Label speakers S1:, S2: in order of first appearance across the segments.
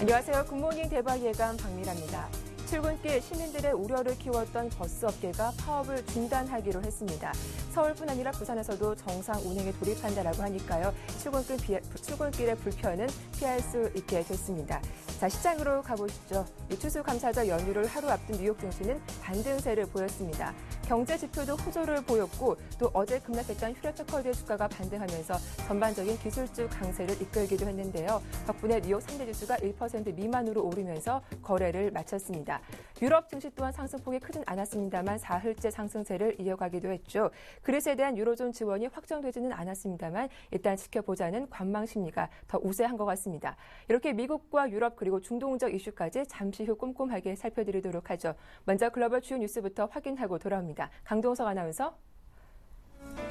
S1: 안녕하세요. 굿모닝 대박 예감 박미라입니다. 출근길 시민들의 우려를 키웠던 버스업계가 파업을 중단하기로 했습니다. 서울뿐 아니라 부산에서도 정상 운행에 돌입한다라고 하니까요. 출근길의 불편은 피할 수 있게 됐습니다. 자, 시장으로 가보시죠. 추수감사절 연휴를 하루 앞둔 뉴욕 증시는 반등세를 보였습니다. 경제 지표도 호조를 보였고 또 어제 급락했던 휴레트커드의 주가가 반등하면서 전반적인 기술주 강세를 이끌기도 했는데요. 덕분에 뉴욕 3대 지수가 1% 미만으로 오르면서 거래를 마쳤습니다. 유럽 증시 또한 상승폭이 크진 않았습니다만 사흘째 상승세를 이어가기도 했죠. 그리스에 대한 유로존 지원이 확정되지는 않았습니다만 일단 지켜보자는 관망 심리가 더 우세한 것 같습니다. 이렇게 미국과 유럽 그리고 중동적 이슈까지 잠시 후 꼼꼼하게 살펴드리도록 하죠. 먼저 글로벌 주요 뉴스부터 확인하고 돌아옵니다. 강동석 아나운서.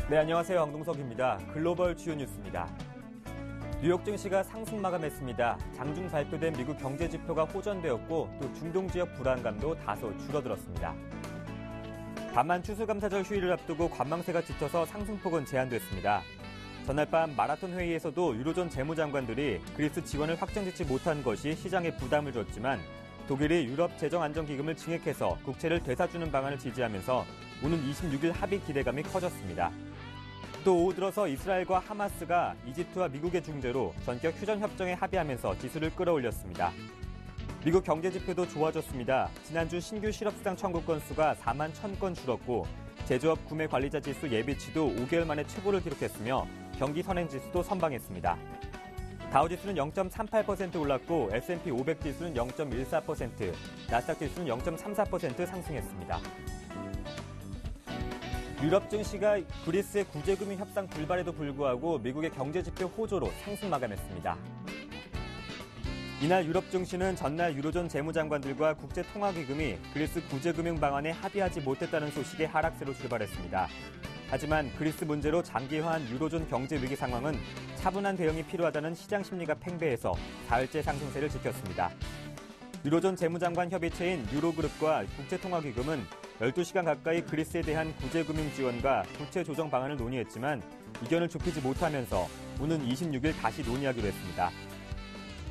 S2: 네, 안녕하세요. 강동석입니다. 글로벌 주요 뉴스입니다. 뉴욕 증시가 상승 마감했습니다. 장중 발표된 미국 경제 지표가 호전되었고 또 중동 지역 불안감도 다소 줄어들었습니다. 다만 추수감사절 휴일을 앞두고 관망세가 짙어서 상승폭은 제한됐습니다. 전날 밤 마라톤 회의에서도 유로존 재무장관들이 그리스 지원을 확정짓지 못한 것이 시장에 부담을 줬지만 독일이 유럽 재정안정기금을 증액해서 국채를 되사주는 방안을 지지하면서 오는 26일 합의 기대감이 커졌습니다. 또 오후 들어서 이스라엘과 하마스가 이집트와 미국의 중재로 전격 휴전협정에 합의하면서 지수를 끌어올렸습니다. 미국 경제지표도 좋아졌습니다. 지난주 신규 실업수당 청구 건수가 4만 1,000건 줄었고 제조업 구매 관리자 지수 예비치도 5개월 만에 최고를 기록했으며 경기 선행지수도 선방했습니다. 다우지수는 0.38% 올랐고 S&P 500 지수는 0.14%, 나스닥 지수는 0.34% 상승했습니다. 유럽 증시가 그리스의 구제금융 협상 불발에도 불구하고 미국의 경제지표 호조로 상승 마감했습니다. 이날 유럽 증시는 전날 유로존 재무장관들과 국제통화기금이 그리스 구제금융 방안에 합의하지 못했다는 소식에 하락세로 출발했습니다. 하지만 그리스 문제로 장기화한 유로존 경제 위기 상황은 차분한 대응이 필요하다는 시장 심리가 팽배해서 사흘째 상승세를 지켰습니다. 유로존 재무장관 협의체인 유로그룹과 국제통화기금은 12시간 가까이 그리스에 대한 구제금융 지원과 부채 조정 방안을 논의했지만 이견을 좁히지 못하면서 오는 26일 다시 논의하기로 했습니다.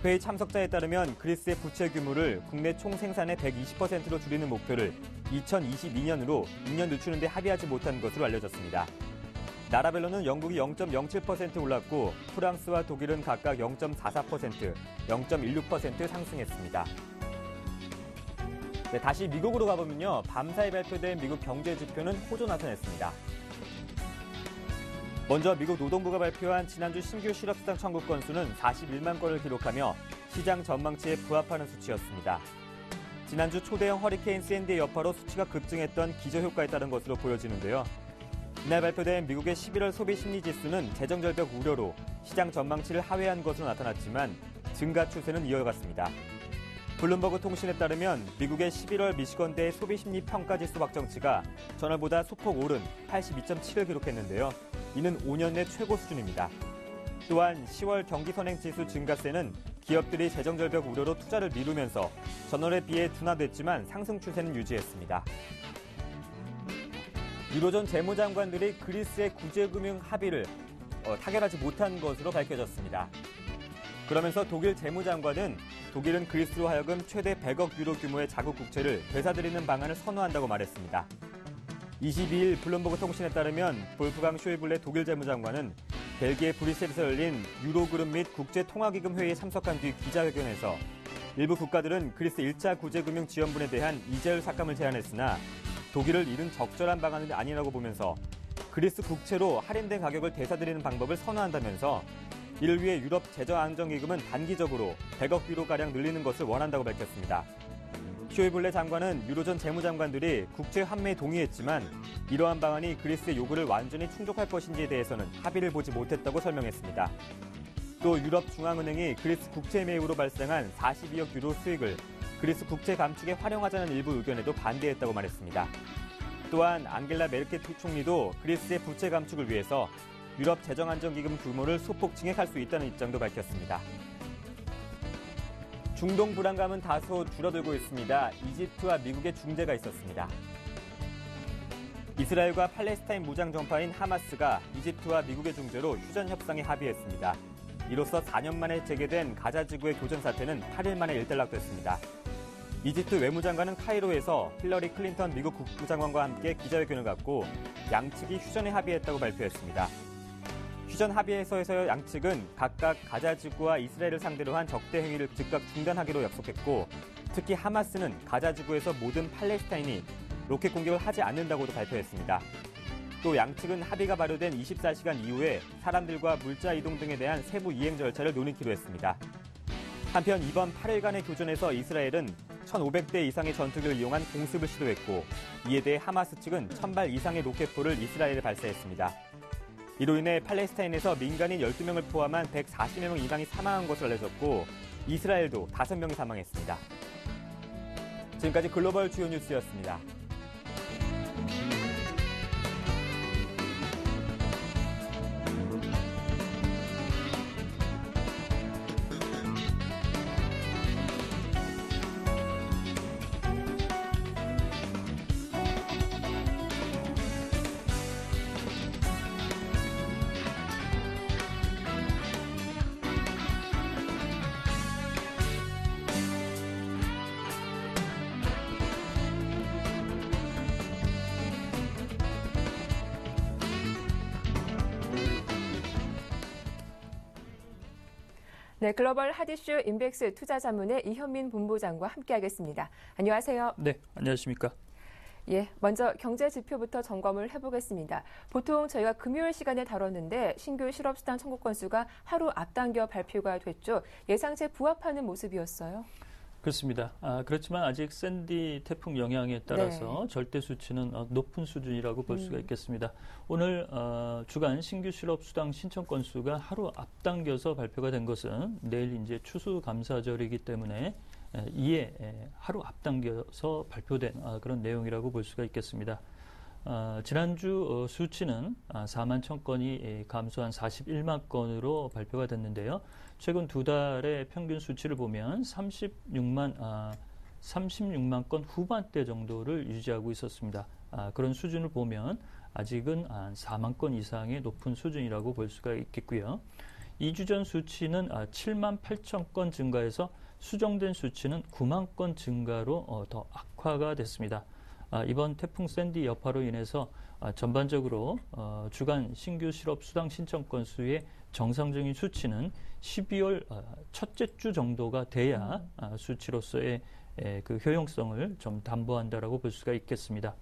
S2: 회의 참석자에 따르면 그리스의 부채 규모를 국내 총생산의 120%로 줄이는 목표를 2022년으로 6년 늦추는 데 합의하지 못한 것으로 알려졌습니다. 나라별로는 영국이 0.07% 올랐고 프랑스와 독일은 각각 0.44%, 0.16% 상승했습니다. 네, 다시 미국으로 가보면요. 밤사이 발표된 미국 경제 지표는 호조 나타냈습니다. 먼저 미국 노동부가 발표한 지난주 신규 실업수당 청구 건수는 41만 건을 기록하며 시장 전망치에 부합하는 수치였습니다. 지난주 초대형 허리케인 샌디의 여파로 수치가 급증했던 기저효과에 따른 것으로 보여지는데요. 이날 발표된 미국의 11월 소비심리지수는 재정절벽 우려로 시장 전망치를 하회한 것으로 나타났지만 증가 추세는 이어갔습니다. 블룸버그 통신에 따르면 미국의 11월 미시건대의 소비심리 평가지수 확정치가 전월보다 소폭 오른 82.7을 기록했는데요. 이는 5년 내 최고 수준입니다. 또한 10월 경기선행지수 증가세는 기업들이 재정절벽 우려로 투자를 미루면서 전월에 비해 둔화됐지만 상승 추세는 유지했습니다. 유로존 재무장관들이 그리스의 구제금융 합의를 타결하지 못한 것으로 밝혀졌습니다. 그러면서 독일 재무장관은 독일은 그리스로 하여금 최대 100억 유로 규모의 자국 국채를 되사들이는 방안을 선호한다고 말했습니다. 22일 블룸버그 통신에 따르면 볼프강 쇼이블레 독일 재무장관은 벨기에 브뤼셀에서 열린 유로그룹 및 국제통화기금 회의에 참석한 뒤 기자회견에서 일부 국가들은 그리스 1차 구제금융 지원분에 대한 이자율 삭감을 제안했으나 독일을 이른 적절한 방안은 아니라고 보면서 그리스 국채로 할인된 가격을 되사들이는 방법을 선호한다면서 이를 위해 유럽 재정안정기금은 단기적으로 100억 유로가량 늘리는 것을 원한다고 밝혔습니다. 쇼이블레 장관은 유로존 재무장관들이 국채 환매에 동의했지만 이러한 방안이 그리스의 요구를 완전히 충족할 것인지에 대해서는 합의를 보지 못했다고 설명했습니다. 또 유럽중앙은행이 그리스 국채 매입으로 발생한 42억 유로 수익을 그리스 국채 감축에 활용하자는 일부 의견에도 반대했다고 말했습니다. 또한 앙겔라 메르켈 총리도 그리스의 부채 감축을 위해서 유럽 재정안정기금 규모를 소폭 증액할 수 있다는 입장도 밝혔습니다. 중동 불안감은 다소 줄어들고 있습니다. 이집트와 미국의 중재가 있었습니다. 이스라엘과 팔레스타인 무장 정파인 하마스가 이집트와 미국의 중재로 휴전 협상에 합의했습니다. 이로써 4년 만에 재개된 가자 지구의 교전 사태는 8일 만에 일단락됐습니다. 이집트 외무장관은 카이로에서 힐러리 클린턴 미국 국무장관과 함께 기자회견을 갖고 양측이 휴전에 합의했다고 발표했습니다. 휴전 합의에서 양측은 각각 가자 지구와 이스라엘을 상대로 한 적대 행위를 즉각 중단하기로 약속했고, 특히 하마스는 가자 지구에서 모든 팔레스타인이 로켓 공격을 하지 않는다고도 발표했습니다. 또 양측은 합의가 발효된 24시간 이후에 사람들과 물자 이동 등에 대한 세부 이행 절차를 논의키로 했습니다. 한편 이번 8일간의 교전에서 이스라엘은 1,500대 이상의 전투기를 이용한 공습을 시도했고, 이에 대해 하마스 측은 1,000발 이상의 로켓포를 이스라엘에 발사했습니다. 이로 인해 팔레스타인에서 민간인 12명을 포함한 140여 명 이상이 사망한 것으로 알려졌고, 이스라엘도 5명이 사망했습니다. 지금까지 글로벌 주요 뉴스였습니다.
S1: 네, 글로벌 핫이슈 인백스 투자자문의 이현민 본부장과 함께하겠습니다. 안녕하세요.
S3: 네, 안녕하십니까.
S1: 예, 먼저 경제 지표부터 점검을 해보겠습니다. 보통 저희가 금요일 시간에 다뤘는데 신규 실업수당 청구 건수가 하루 앞당겨 발표가 됐죠. 예상치에 부합하는 모습이었어요.
S3: 그렇습니다. 그렇지만 아직 샌디 태풍 영향에 따라서 절대 수치는 높은 수준이라고 볼 수가 있겠습니다. 오늘 주간 신규 실업수당 신청 건수가 하루 앞당겨서 발표가 된 것은 내일 이제 추수감사절이기 때문에 이에 하루 앞당겨서 발표된 그런 내용이라고 볼 수가 있겠습니다. 지난주 수치는 4만 1,000건이 감소한 41만 건으로 발표가 됐는데요. 최근 두 달의 평균 수치를 보면 36만 건 후반대 정도를 유지하고 있었습니다. 그런 수준을 보면 아직은 4만 건 이상의 높은 수준이라고 볼 수가 있겠고요. 2주 전 수치는 7만 8천 건 증가해서 수정된 수치는 9만 건 증가로 더 악화가 됐습니다. 이번 태풍 샌디 여파로 인해서 전반적으로 주간 신규 실업 수당 신청 건수의 정상적인 수치는 12월 첫째 주 정도가 돼야 수치로서의 그 효용성을 좀 담보한다라고 볼 수가 있겠습니다.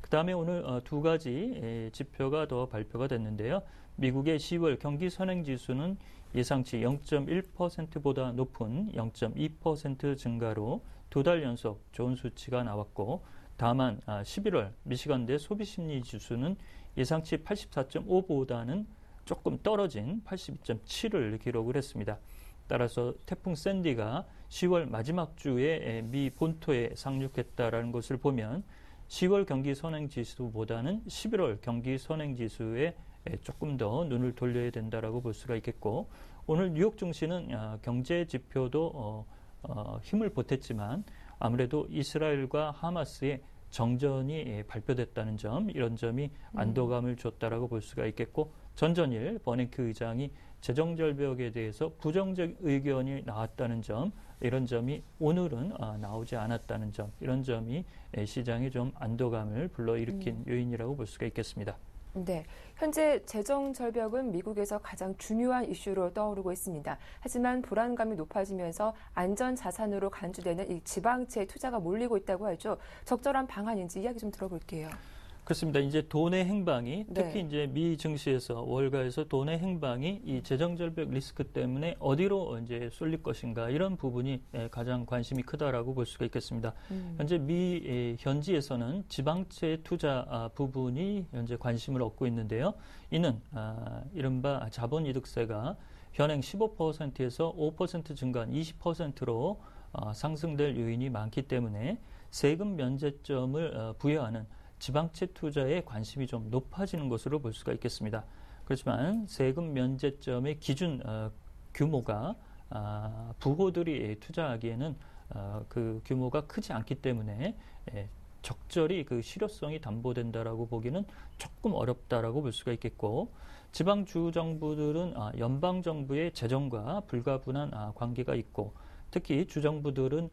S3: 그다음에 오늘 두 가지 지표가 더 발표가 됐는데요. 미국의 10월 경기 선행 지수는 예상치 0.1%보다 높은 0.2% 증가로 두 달 연속 좋은 수치가 나왔고, 다만 11월 미시간대 소비심리 지수는 예상치 84.5보다는 조금 떨어진 82.7을 기록을 했습니다. 따라서 태풍 샌디가 10월 마지막 주에 미 본토에 상륙했다라는 것을 보면 10월 경기 선행 지수보다는 11월 경기 선행 지수에 조금 더 눈을 돌려야 된다라고 볼 수가 있겠고, 오늘 뉴욕 증시는 경제 지표도 힘을 보탰지만 아무래도 이스라엘과 하마스의 정전이 발표됐다는 점, 이런 점이 안도감을 줬다라고 볼 수가 있겠고, 전전일 버냉키 의장이 재정절벽에 대해서 부정적 의견이 나왔다는 점, 이런 점이 오늘은 나오지 않았다는 점, 이런 점이 시장에 좀 안도감을 불러일으킨 요인이라고 볼 수가 있겠습니다.
S1: 네, 현재 재정 절벽은 미국에서 가장 중요한 이슈로 떠오르고 있습니다. 하지만 불안감이 높아지면서 안전 자산으로 간주되는 이 지방채 투자가 몰리고 있다고 하죠. 적절한 방안인지 이야기 좀 들어볼게요.
S3: 그렇습니다. 이제 돈의 행방이 특히 이제 미 증시에서 월가에서 돈의 행방이 이 재정 절벽 리스크 때문에 어디로 이제 쏠릴 것인가, 이런 부분이 가장 관심이 크다라고 볼 수가 있겠습니다. 현재 미 현지에서는 지방채 투자 부분이 현재 관심을 얻고 있는데요. 이는 이른바 자본이득세가 현행 15%에서 5% 증가한 20%로 상승될 요인이 많기 때문에 세금 면제점을 부여하는 지방채 투자에 관심이 좀 높아지는 것으로 볼 수가 있겠습니다. 그렇지만 세금 면제점의 기준 규모가 부호들이 투자하기에는 그 규모가 크지 않기 때문에 적절히 그 실효성이 담보된다라고 보기는 조금 어렵다라고 볼 수가 있겠고, 지방 주 정부들은 연방 정부의 재정과 불가분한 관계가 있고, 특히 주 정부들은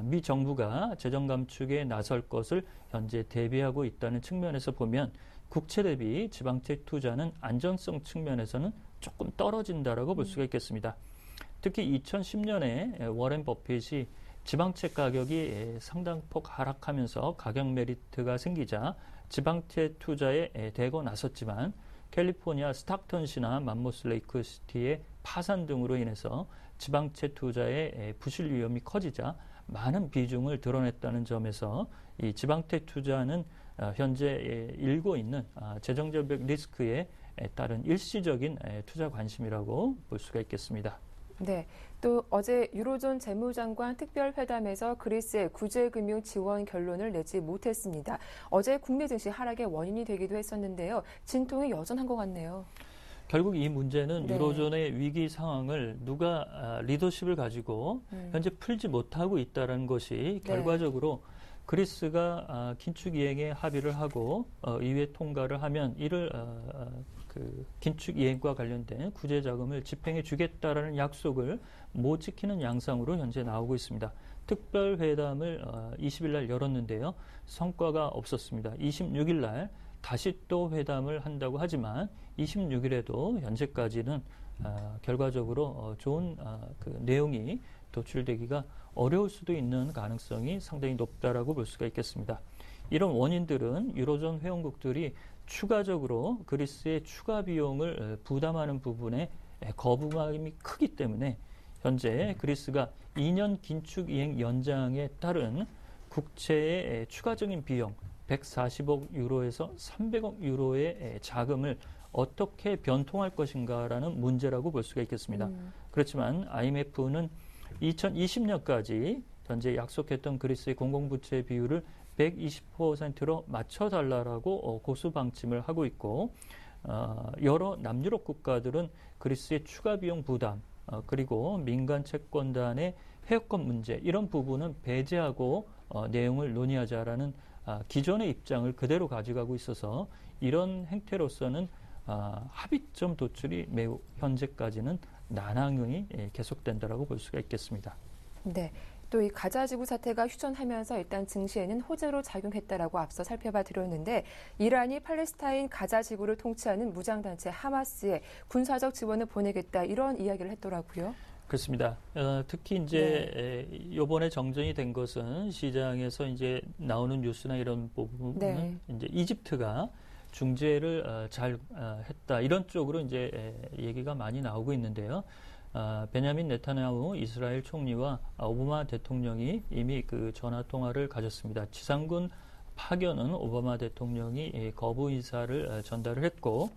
S3: 미 정부가 재정 감축에 나설 것을 현재 대비하고 있다는 측면에서 보면 국채 대비 지방채 투자는 안전성 측면에서는 조금 떨어진다라고 볼 수가 있겠습니다. 특히 2010년에 워렌 버핏이 지방채 가격이 상당폭 하락하면서 가격 메리트가 생기자 지방채 투자에 대거 나섰지만, 캘리포니아 스탁턴시나 맘모스 레이크 시티의 파산 등으로 인해서 지방채 투자의 부실 위험이 커지자 많은 비중을 드러냈다는 점에서 이 지방채 투자는 현재 일고 있는 재정적 리스크에 따른 일시적인 투자 관심이라고 볼 수가 있겠습니다.
S1: 네, 또 어제 유로존 재무장관 특별회담에서 그리스의 구제금융 지원 결론을 내지 못했습니다. 어제 국내 증시 하락의 원인이 되기도 했었는데요. 진통이 여전한 것 같네요.
S3: 결국 이 문제는 유로존의 위기 상황을 누가 리더십을 가지고 현재 풀지 못하고 있다는 것이 결과적으로 그리스가 긴축 이행에 합의를 하고 의회 통과를 하면 이를 그 긴축 이행과 관련된 구제 자금을 집행해 주겠다라는 약속을 못 지키는 양상으로 현재 나오고 있습니다. 특별 회담을 20일 날 열었는데요. 성과가 없었습니다. 26일 날 다시 또 회담을 한다고 하지만 26일에도 현재까지는 결과적으로 좋은 그 내용이 도출되기가 어려울 수도 있는 가능성이 상당히 높다라고 볼 수가 있겠습니다. 이런 원인들은 유로존 회원국들이 추가적으로 그리스의 추가 비용을 부담하는 부분에 거부감이 크기 때문에 현재 그리스가 2년 긴축 이행 연장에 따른 국채의 추가적인 비용 140억 유로에서 300억 유로의 자금을 어떻게 변통할 것인가라는 문제라고 볼 수가 있겠습니다. 그렇지만 IMF는 2020년까지 현재 약속했던 그리스의 공공부채 비율을 120%로 맞춰달라고 고수 방침을 하고 있고, 여러 남유럽 국가들은 그리스의 추가 비용 부담, 그리고 민간 채권단의 회유권 문제, 이런 부분은 배제하고 내용을 논의하자라는 기존의 입장을 그대로 가져가고 있어서 이런 행태로서는 합의점 도출이 매우 현재까지는 난항이 계속된다라고 볼 수가 있겠습니다.
S1: 네. 또 이 가자지구 사태가 휴전하면서 일단 증시에는 호재로 작용했다라고 앞서 살펴봐 드렸는데, 이란이 팔레스타인 가자지구를 통치하는 무장단체 하마스에 군사적 지원을 보내겠다, 이런 이야기를 했더라고요.
S3: 그렇습니다. 특히 이제 이번에 정전이 된 것은 시장에서 이제 나오는 뉴스나 이런 부분은 이제 이집트가 중재를 잘 했다, 이런 쪽으로 이제 얘기가 많이 나오고 있는데요. 베냐민 네타냐후 이스라엘 총리와 오바마 대통령이 이미 그 전화 통화를 가졌습니다. 지상군 파견은 오바마 대통령이 거부 의사를 전달을 했고,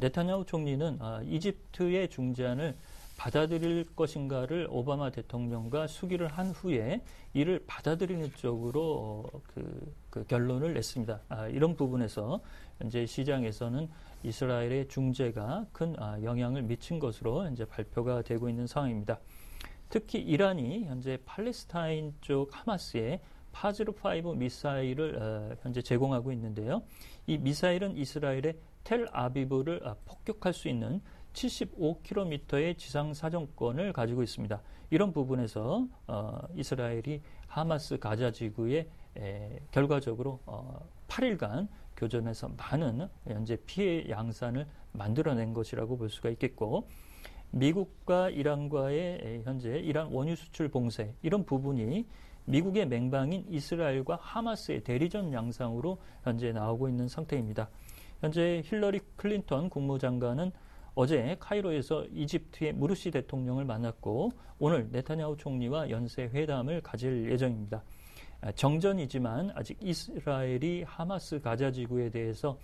S3: 네타냐후 총리는 이집트의 중재안을 받아들일 것인가를 오바마 대통령과 수기를 한 후에 이를 받아들이는 쪽으로 그 결론을 냈습니다. 이런 부분에서 현재 시장에서는 이스라엘의 중재가 큰 영향을 미친 것으로 현재 발표가 되고 있는 상황입니다. 특히 이란이 현재 팔레스타인 쪽 하마스에 파즈르5 미사일을 현재 제공하고 있는데요. 이 미사일은 이스라엘의 텔아비브를 폭격할 수 있는 75km의 지상 사정권을 가지고 있습니다. 이런 부분에서 이스라엘이 하마스 가자 지구에 결과적으로 8일간 교전에서 많은 현재 피해 양산을 만들어낸 것이라고 볼 수가 있겠고, 미국과 이란과의 현재 이란 원유 수출 봉쇄, 이런 부분이 미국의 맹방인 이스라엘과 하마스의 대리전 양상으로 현재 나오고 있는 상태입니다. 현재 힐러리 클린턴 국무장관은 어제 카이로에서 이집트의 무르시 대통령을 만났고, 오늘 네타냐후 총리와 연쇄 회담을 가질 예정입니다. 정전이지만 아직 이스라엘이 하마스 가자 지구에 대해서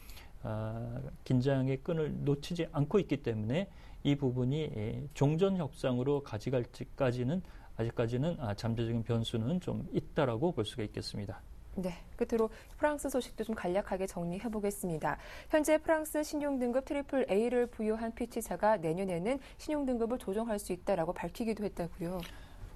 S3: 긴장의 끈을 놓치지 않고 있기 때문에 이 부분이 종전 협상으로 가져갈지까지는 아직까지는 잠재적인 변수는 좀 있다라고 볼 수가 있겠습니다.
S1: 네, 끝으로 프랑스 소식도 좀 간략하게 정리해 보겠습니다. 현재 프랑스 신용등급 트리플 A를 부여한 피치사가 내년에는 신용등급을 조정할 수 있다라고 밝히기도 했다고요.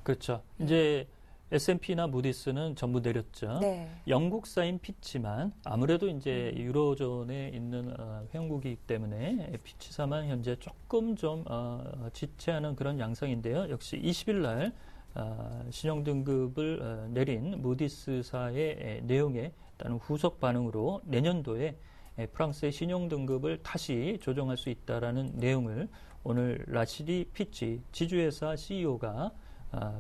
S3: 그렇죠. 이제 S&P나 무디스는 전부 내렸죠.
S1: 네.
S3: 영국사인 피치만 아무래도 이제 유로존에 있는 회원국이기 때문에 피치사만 현재 조금 좀 지체하는 그런 양상인데요. 역시 20일 날 신용등급을 내린 무디스사의 내용에 따른 후속 반응으로 내년도에 프랑스의 신용등급을 다시 조정할 수 있다라는 내용을 오늘 라시디 피치 지주회사 CEO가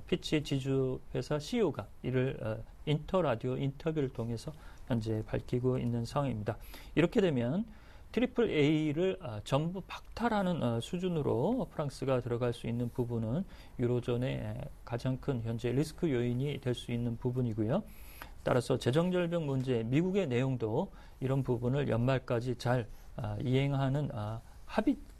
S3: 피치 지주회사 CEO가 이를 인터라디오 인터뷰를 통해서 현재 밝히고 있는 상황입니다. 이렇게 되면 트리플 A를 전부 박탈하는 수준으로 프랑스가 들어갈 수 있는 부분은 유로존의 가장 큰 현재 리스크 요인이 될 수 있는 부분이고요. 따라서 재정절벽 문제, 미국의 내용도 이런 부분을 연말까지 잘 이행하는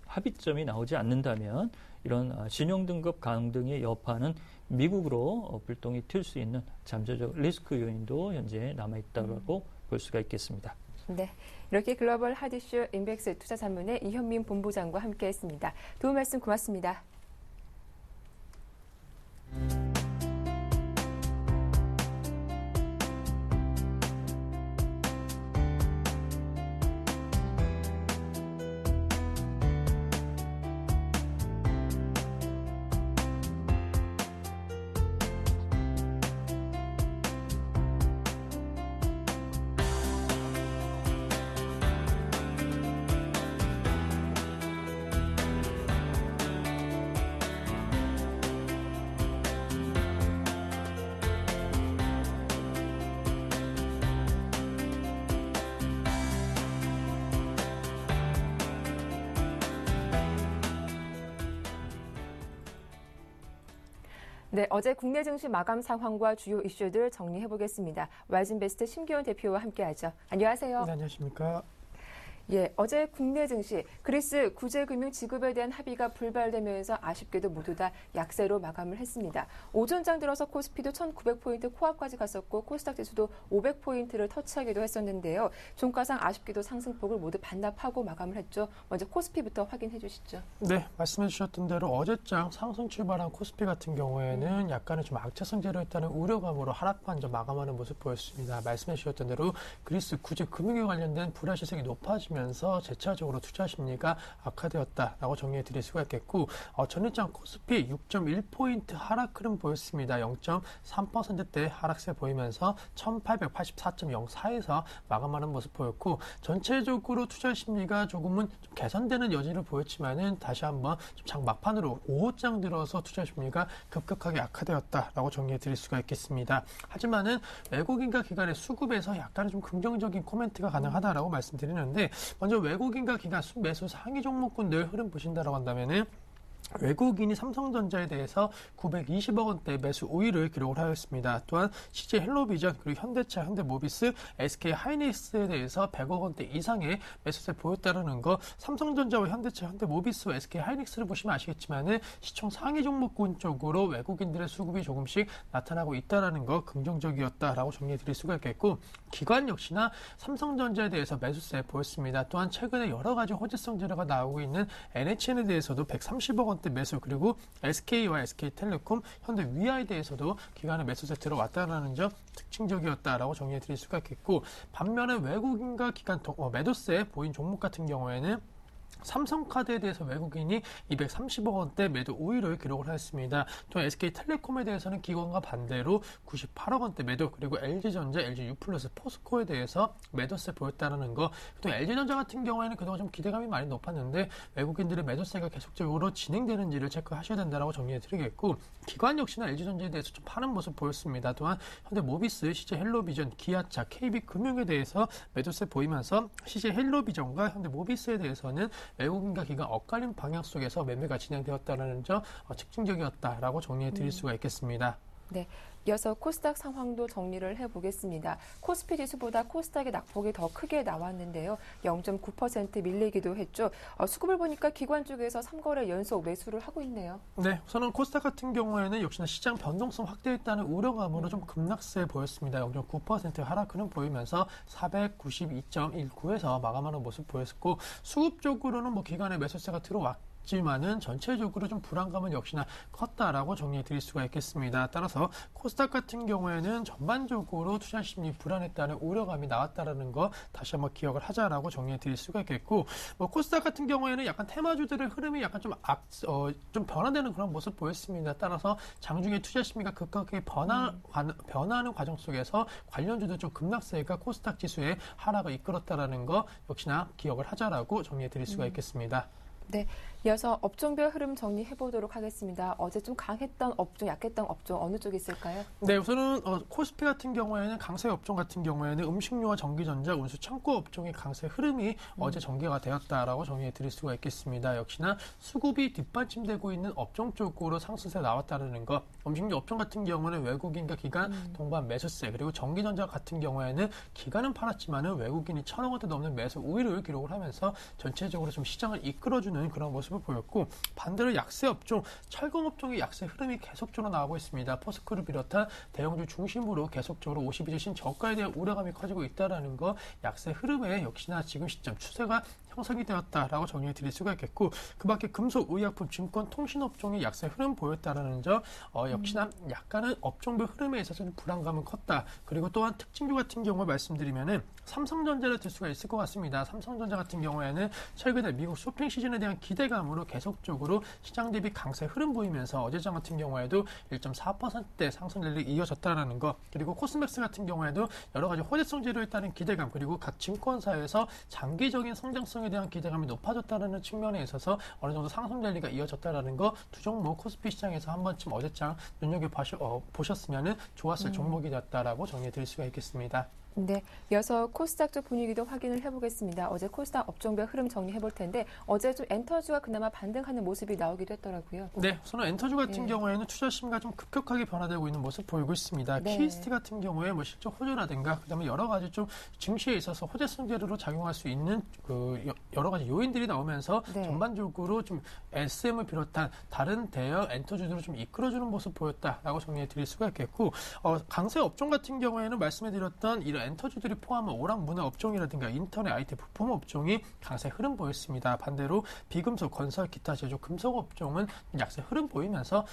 S3: 합의점이 나오지 않는다면 이런 신용등급 강등의 여파는 미국으로 불똥이 튈 수 있는 잠재적 리스크 요인도 현재 남아있다고 볼 수가 있겠습니다.
S1: 네, 이렇게 글로벌 하디슈 인덱스 투자산문의 이현민 본부장과 함께했습니다. 도움 말씀 고맙습니다. 네, 어제 국내 증시 마감 상황과 주요 이슈들 정리해 보겠습니다. 와이즌베스트 심기원 대표와 함께하죠. 안녕하세요.
S4: 네, 안녕하십니까.
S1: 예, 어제 국내 증시 그리스 구제금융 지급에 대한 합의가 불발되면서 아쉽게도 모두 다 약세로 마감을 했습니다. 오전장 들어서 코스피도 1900포인트 코앞까지 갔었고 코스닥 지수도 500포인트를 터치하기도 했었는데요. 종가상 아쉽게도 상승폭을 모두 반납하고 마감을 했죠. 먼저 코스피부터 확인해 주시죠.
S4: 네, 말씀해 주셨던 대로 어제장 상승 출발한 코스피 같은 경우에는 약간의 좀 악재성 재료였다는 우려감으로 하락 반전 마감하는 모습 보였습니다. 말씀해 주셨던 대로 그리스 구제 금융에 관련된 불안 시세가 높아지면서 재차적으로 투자 심리가 악화되었다라고 정리해 드릴 수가 있겠고 전일장 코스피 6.1포인트 하락 흐름 보였습니다. 0.3%대 하락세 보이면서 1884.04에서 마감하는 모습 보였고 전체적으로 투자 심리가 조금은 좀 개선되는 여지를 보였지만은 다시 한번 좀 장 막판으로 5호장 들어서 투자 심리가 급격하게 악화되었다라고 정리해 드릴 수가 있겠습니다. 하지만은 외국인과 기관의 수급에서 약간의 좀 긍정적인 코멘트가 가능하다라고 말씀드리는데 먼저 외국인과 기관 매수 상위 종목군들 흐름 보신다라고 한다면은 외국인이 삼성전자에 대해서 920억 원대 매수 우위를 기록을 하였습니다. 또한 CJ 헬로비전 그리고 현대차, 현대모비스, SK 하이닉스에 대해서 100억 원대 이상의 매수세 보였다는 거 삼성전자와 현대차, 현대모비스와 SK 하이닉스를 보시면 아시겠지만은 시총 상위 종목군 쪽으로 외국인들의 수급이 조금씩 나타나고 있다는 거 긍정적이었다라고 정리해 드릴 수가 있겠고 기관 역시나 삼성전자에 대해서 매수세 보였습니다. 또한 최근에 여러 가지 호재성 재료가 나오고 있는 NHN에 대해서도 130억 원대 매수 그리고 SK와 SK텔레콤, 현대 위아에 대해서도 기관의 매수세 들어왔다는 점 특징적이었다라고 정리해 드릴 수가 있겠고 반면에 외국인과 기관 매도세 보인 종목 같은 경우에는 삼성카드에 대해서 외국인이 230억 원대 매도 우위를 기록을 하였습니다. 또 SK텔레콤에 대해서는 기관과 반대로 98억 원대 매도 그리고 LG전자, LGU+, 포스코에 대해서 매도세 보였다는 거. 또 LG전자 같은 경우에는 그동안 좀 기대감이 많이 높았는데 외국인들의 매도세가 계속적으로 진행되는지를 체크하셔야 된다고 정리해 드리겠고 기관 역시나 LG전자에 대해서 좀 파는 모습 보였습니다. 또한 현대모비스, CJ 헬로비전, 기아차, KB금융에 대해서 매도세 보이면서 CJ 헬로비전과 현대모비스에 대해서는 외국인과 기관 엇갈린 방향 속에서 매매가 진행되었다는 점 특징적이었다라고 정리해 드릴 수가 있겠습니다.
S1: 네, 이어서 코스닥 상황도 정리를 해보겠습니다. 코스피 지수보다 코스닥의 낙폭이 더 크게 나왔는데요. 0.9% 밀리기도 했죠. 수급을 보니까 기관 쪽에서 3거래 연속 매수를 하고 있네요.
S4: 네, 우선은 코스닥 같은 경우에는 역시나 시장 변동성 확대했다는 우려감으로 좀 급락세 보였습니다. 0.9% 하락은 보이면서 492.19에서 마감하는 모습 보였고 수급 쪽으로는 기관의 매수세가 들어왔고 낮지만은 전체적으로 좀 불안감은 역시나 컸다라고 정리해 드릴 수가 있겠습니다. 따라서 코스닥 같은 경우에는 전반적으로 투자 심리 불안했다는 우려감이 나왔다라는 거 다시 한번 기억을 하자라고 정리해 드릴 수가 있겠고, 뭐 코스닥 같은 경우에는 약간 테마주들의 흐름이 약간 좀 변화되는 그런 모습 보였습니다. 따라서 장중에 투자 심리가 급격하게 변화하는 과정 속에서 관련주도 좀 급락세가 코스닥 지수의 하락을 이끌었다라는 거 역시나 기억을 하자라고 정리해 드릴 수가 있겠습니다.
S1: 네, 이어서 업종별 흐름 정리해 보도록 하겠습니다. 어제 좀 강했던 업종, 약했던 업종 어느 쪽이 있을까요?
S4: 네, 우선은 코스피 같은 경우에는 강세 업종 같은 경우에는 음식료와 전기전자, 운수, 창고 업종의 강세 흐름이 어제 전개가 되었다라고 정리해 드릴 수가 있겠습니다. 역시나 수급이 뒷받침되고 있는 업종 쪽으로 상승세 나왔다는 것. 음식료 업종 같은 경우는 외국인과 기관 동반 매수세, 그리고 전기전자 같은 경우에는 기관은 팔았지만은 외국인이 1,000억 원대 넘는 매수 우위를 기록을 하면서 전체적으로 좀 시장을 이끌어주는 그런 모습을 보였고, 반대로 약세 업종, 철강 업종의 약세 흐름이 계속적으로 나오고 있습니다. 포스코를 비롯한 대형주 중심으로 계속적으로 52주 신저가에 대한 우려감이 커지고 있다는 거, 약세 흐름에 역시나 지금 시점 추세가 형성이 되었다라고 정리해 드릴 수가 있겠고, 그 밖에 금속, 의약품, 증권, 통신 업종의 약세 흐름 보였다라는 점, 역시나 약간은 업종별 흐름에 있어서 불안감은 컸다. 그리고 또한 특징주 같은 경우 말씀드리면은 삼성전자를 들 수가 있을 것 같습니다. 삼성전자 같은 경우에는 최근에 미국 쇼핑 시즌에 대한 기대감으로 계속적으로 시장 대비 강세 흐름 보이면서 어제장 같은 경우에도 1.4%대 상승 랠리 이어졌다라는 것, 그리고 코스맥스 같은 경우에도 여러 가지 호재성 재료에 따른 기대감, 그리고 각 증권사에서 장기적인 성장성에 대한 기대감이 높아졌다는 측면에 있어서 어느 정도 상승 랠리가 이어졌다라는 거, 두 종목 코스피 시장에서 한 번쯤 어제장 눈여겨보셨으면 좋았을 종목이 됐다라고 정리해 드릴 수가 있겠습니다.
S1: 네, 이어서 코스닥 쪽 분위기도 확인을 해보겠습니다. 어제 코스닥 업종별 흐름 정리해 볼 텐데 어제 좀 엔터주가 그나마 반등하는 모습이 나오기도 했더라고요.
S4: 네, 우선 엔터주 같은 경우에는 투자 심리가 좀 급격하게 변화되고 있는 모습 보이고 있습니다.
S1: 네.
S4: KST 같은 경우에 뭐 실적 호조라든가 그다음에 여러 가지 좀 증시에 있어서 호재성 재료로 작용할 수 있는 여러 가지 요인들이 나오면서
S1: 네.
S4: 전반적으로 좀 SM을 비롯한 다른 대형 엔터주들을 좀 이끌어주는 모습 보였다라고 정리해 드릴 수가 있겠고, 강세 업종 같은 경우에는 말씀해드렸던 이런 엔터주들이 포함한 오락문화 업종이라든가 인터넷 IT 부품 업종이 강세 흐름 보였습니다. 반대로 비금속, 건설, 기타 제조, 금속 업종은 약세 흐름 보이면서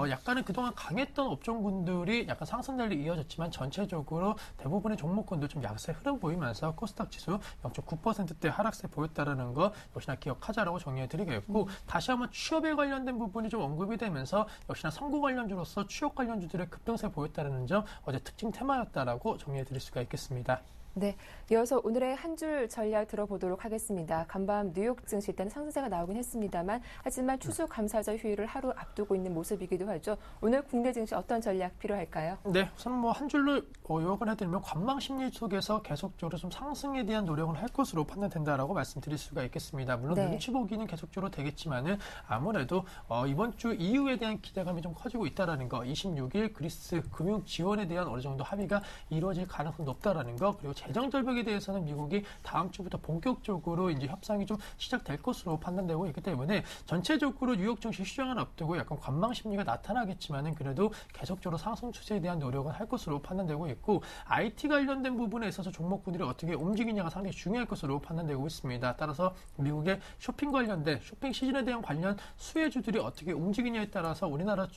S4: 약간은 그동안 강했던 업종군들이 약간 상승 랠리 이어졌지만 전체적으로 대부분의 종목군도 좀 약세 흐름 보이면서 코스닥 지수 0.9%대 하락세 보였다라는 거 역시나 기억하자라고 정리해 드리겠고, 다시 한번 취업에 관련된 부분이 좀 언급이 되면서 역시나 선고 관련주로서 취업 관련주들의 급등세 보였다는 점 어제 특징 테마였다라고 정리해 드릴 수가 있겠습니다.
S1: 네, 이어서 오늘의 한 줄 전략 들어보도록 하겠습니다. 간밤 뉴욕 증시 때는 상승세가 나오긴 했습니다만 하지만 추수감사절 휴일을 하루 앞두고 있는 모습이기도 하죠. 오늘 국내 증시 어떤 전략 필요할까요?
S4: 네, 우선 뭐 한 줄로 요약을 해드리면 관망 심리 속에서 계속적으로 좀 상승에 대한 노력을 할 것으로 판단된다라고 말씀드릴 수가 있겠습니다. 물론
S1: 네.
S4: 눈치 보기는 계속적으로 되겠지만은 아무래도 이번 주 이후에 대한 기대감이 좀 커지고 있다라는 거, 26일 그리스 금융 지원에 대한 어느 정도 합의가 이루어질 가능성이 높다라는 거, 그리고 재정 절벽에 대해서는 미국이 다음 주부터 본격적으로 이제 협상이 좀 시작될 것으로 판단되고 있기 때문에 전체적으로 뉴욕 증시 시장을 앞두고 약간 관망 심리가 나타나겠지만은 그래도 계속적으로 상승 추세에 대한 노력을 할 것으로 판단되고 있고, IT 관련된 부분에 있어서 종목군들이 어떻게 움직이냐가 상당히 중요할 것으로 판단되고 있습니다. 따라서 미국의 쇼핑 관련된 쇼핑 시즌에 대한 관련 수혜주들이 어떻게 움직이냐에 따라서 우리나라